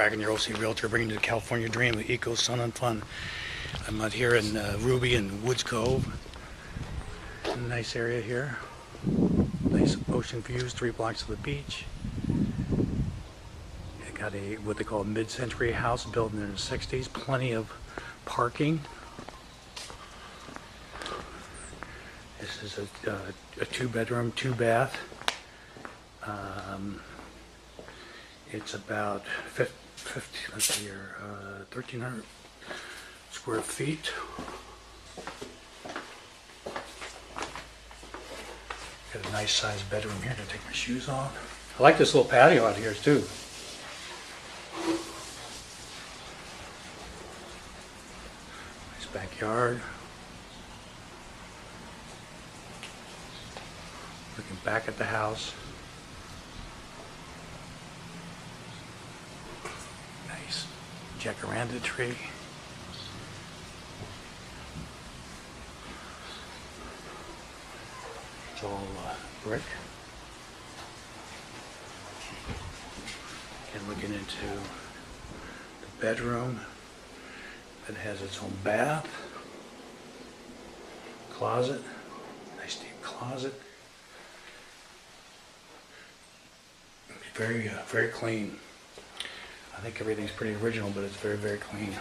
McCracken, your OC Realtor, bringing you the California dream of eco, sun, and fun. I'm out here in Ruby and Woods Cove. A nice area here. Nice ocean views, 3 blocks of the beach. It got a what they call a mid-century house built in the 60s. Plenty of parking. This is a 2-bedroom, 2-bath. It's about 1,300 square feet. Got a nice sized bedroom here. I'm gonna take my shoes off. I like this little patio out here too. Nice backyard. Looking back at the house. Nice jacaranda tree. It's all brick. And looking into the bedroom that has its own bath, closet, nice deep closet. Very, very clean. I think everything's pretty original, but it's very, very clean.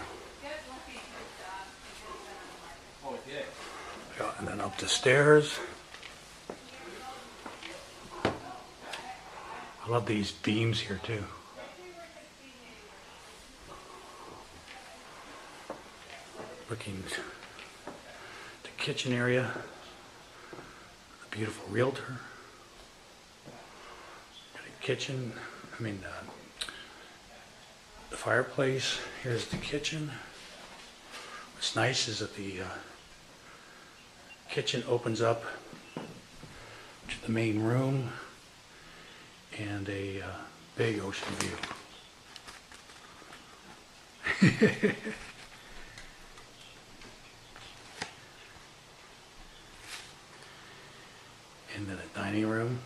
Yeah, and then up the stairs. I love these beams here too. Looking at the kitchen area, the beautiful realtor. Kitchen, the fireplace. Here's the kitchen. What's nice is that the kitchen opens up to the main room and a big ocean view. And then a dining room.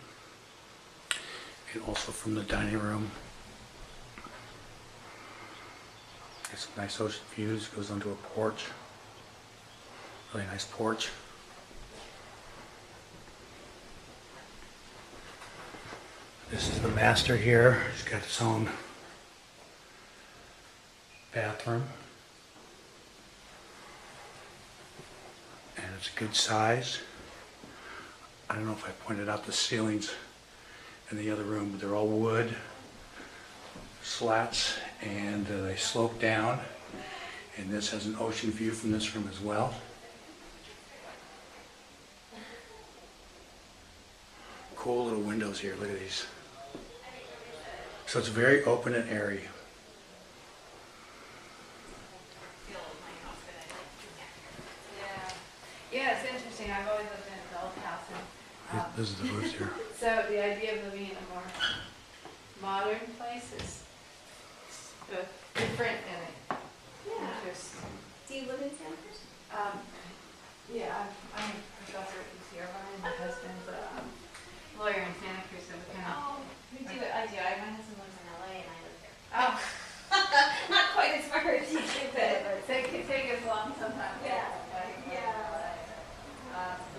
And also from the dining room, it's some nice ocean views. Goes onto a porch, really nice porch. This is the master here. He's got his own bathroom, and it's a good size. I don't know if I pointed out the ceilings in the other room, but they're all wood slats, and they slope down, and this has an ocean view from this room as well. Cool little windows here, look at these. So it's very open and airy. Yeah, it's interesting. I've always lived in an adult house. This is the roofs here. So the idea of living in a more modern place is both different and interesting. Do you live in Santa Cruz? Yeah, I'm a professor at UC Irvine. My husband's a lawyer in Santa Cruz, so we kind of. Oh, we do it. I do. My husband lives in LA and I live here. Oh, Not quite as far as you do, but take us along sometime. yeah.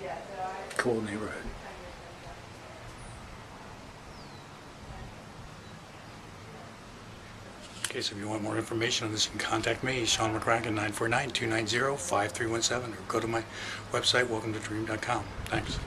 Yeah, so I. Cool neighborhood. Okay, so if you want more information on this, you can contact me, Sean McCracken, 949-290-5317, or go to my website, welcometodream.com. Thanks.